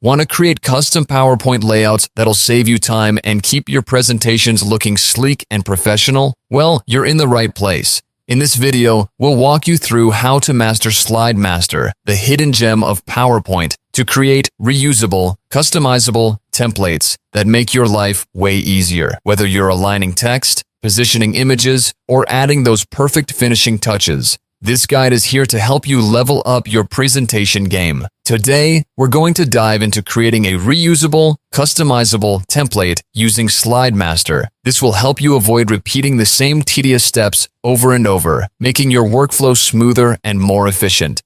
Want to create custom PowerPoint layouts that'll save you time and keep your presentations looking sleek and professional? Well, you're in the right place. In this video, we'll walk you through how to master Slide Master, the hidden gem of PowerPoint, to create reusable, customizable templates that make your life way easier. Whether you're aligning text, positioning images, or adding those perfect finishing touches, this guide is here to help you level up your presentation game. Today, we're going to dive into creating a reusable, customizable template using Slide Master. This will help you avoid repeating the same tedious steps over and over, making your workflow smoother and more efficient.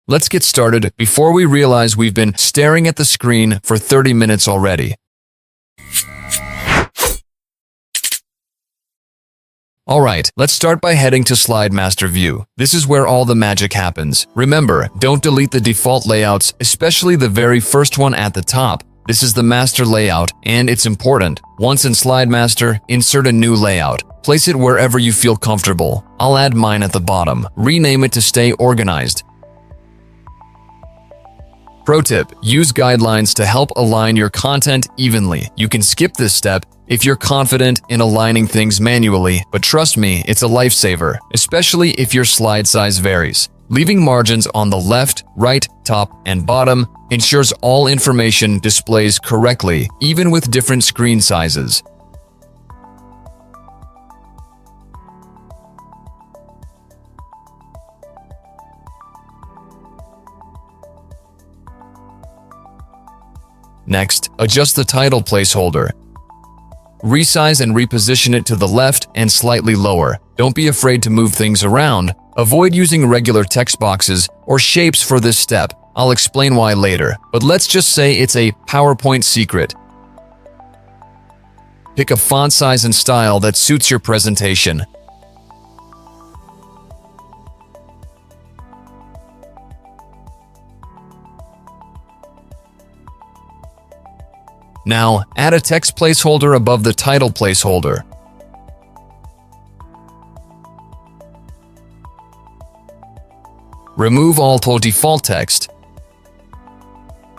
Let's get started before we realize we've been staring at the screen for 30 minutes already. Alright, let's start by heading to Slide Master View. This is where all the magic happens. Remember, don't delete the default layouts, especially the very first one at the top. This is the master layout, and it's important. Once in Slide Master, insert a new layout. Place it wherever you feel comfortable. I'll add mine at the bottom. Rename it to stay organized. Pro tip: use guidelines to help align your content evenly. You can skip this step if you're confident in aligning things manually, but trust me, it's a lifesaver, especially if your slide size varies. Leaving margins on the left, right, top, and bottom ensures all information displays correctly, even with different screen sizes. Next, adjust the title placeholder. Resize and reposition it to the left and slightly lower. Don't be afraid to move things around. Avoid using regular text boxes or shapes for this step. I'll explain why later, but let's just say it's a PowerPoint secret. Pick a font size and style that suits your presentation. Now, add a text placeholder above the title placeholder. Remove all default text,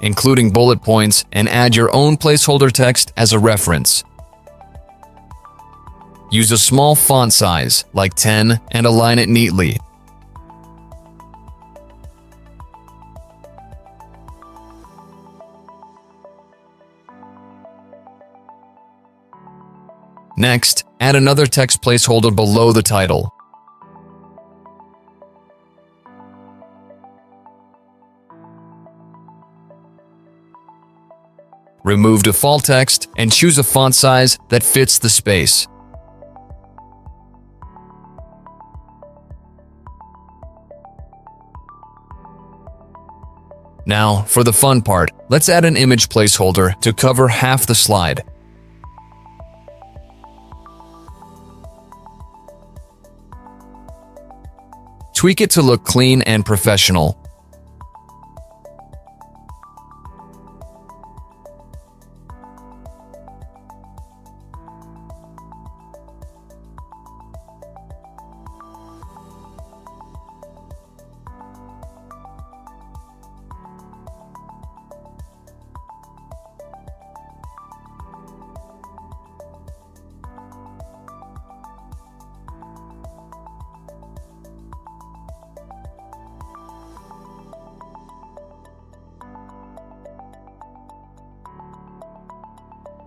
including bullet points, and add your own placeholder text as a reference. Use a small font size, like 10, and align it neatly. Next, add another text placeholder below the title. Remove default text and choose a font size that fits the space. Now, for the fun part, let's add an image placeholder to cover half the slide. Tweak it to look clean and professional.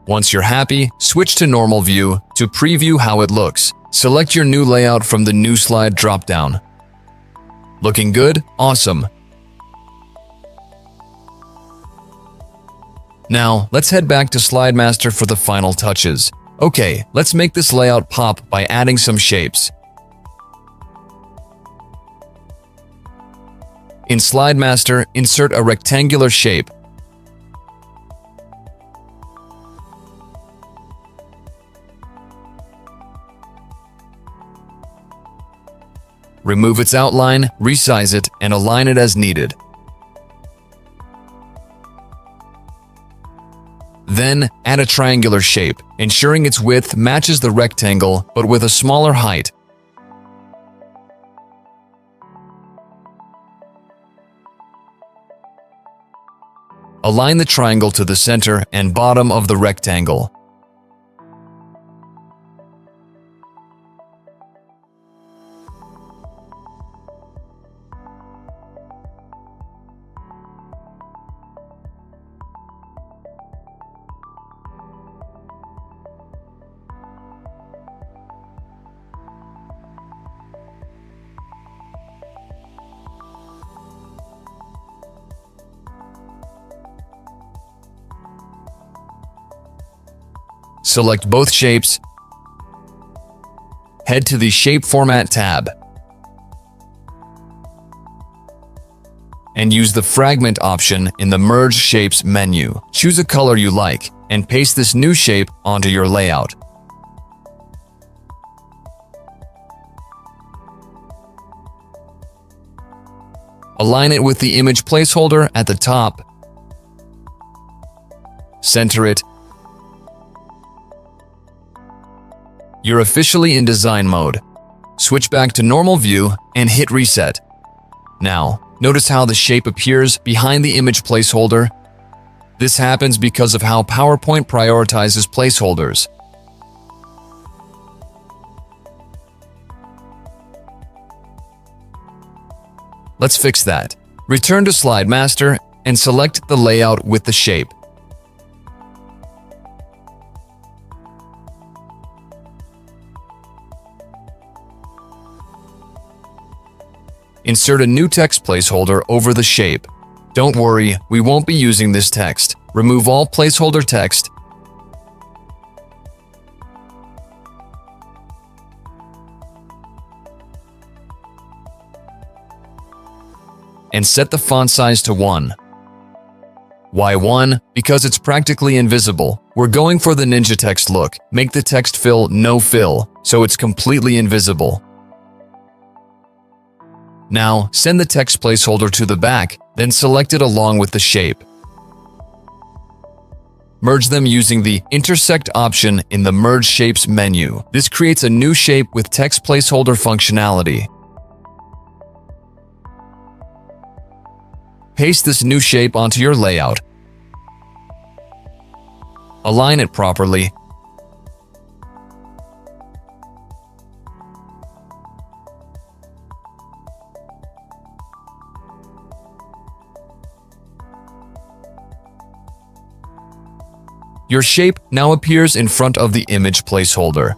Once you're happy, switch to normal view to preview how it looks. Select your new layout from the New Slide dropdown. Looking good? Awesome! Now, let's head back to Slide Master for the final touches. Okay, let's make this layout pop by adding some shapes. In Slide Master, insert a rectangular shape. Remove its outline, resize it, and align it as needed. Then, add a triangular shape, ensuring its width matches the rectangle but with a smaller height. Align the triangle to the center and bottom of the rectangle. Select both shapes. Head to the Shape Format tab and use the Fragment option in the Merge Shapes menu. Choose a color you like and paste this new shape onto your layout. Align it with the image placeholder at the top. Center it. You're officially in design mode. Switch back to normal view and hit reset. Now, notice how the shape appears behind the image placeholder. This happens because of how PowerPoint prioritizes placeholders. Let's fix that. Return to Slide Master and select the layout with the shape. Insert a new text placeholder over the shape. Don't worry, we won't be using this text. Remove all placeholder text. And set the font size to 1. Why 1? Because it's practically invisible. We're going for the Ninja Text look. Make the text fill no fill, so it's completely invisible. Now, send the text placeholder to the back, then select it along with the shape. Merge them using the Intersect option in the Merge Shapes menu. This creates a new shape with text placeholder functionality. Paste this new shape onto your layout. Align it properly. Your shape now appears in front of the image placeholder.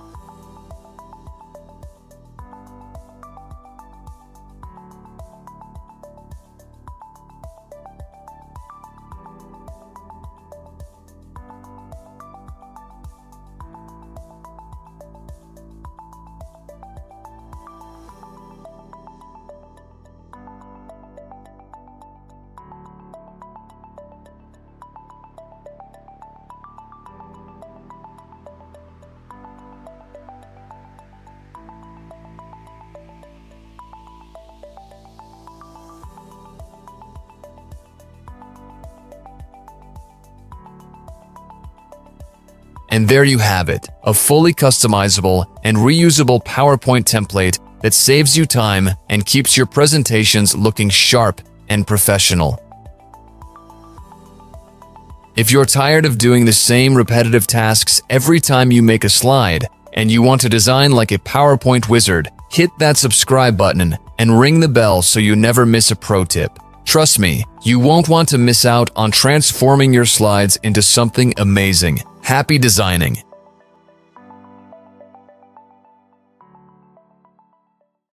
And there you have it, a fully customizable and reusable PowerPoint template that saves you time and keeps your presentations looking sharp and professional. If you're tired of doing the same repetitive tasks every time you make a slide and you want to design like a PowerPoint wizard, hit that subscribe button and ring the bell so you never miss a pro tip. Trust me, you won't want to miss out on transforming your slides into something amazing. Happy designing!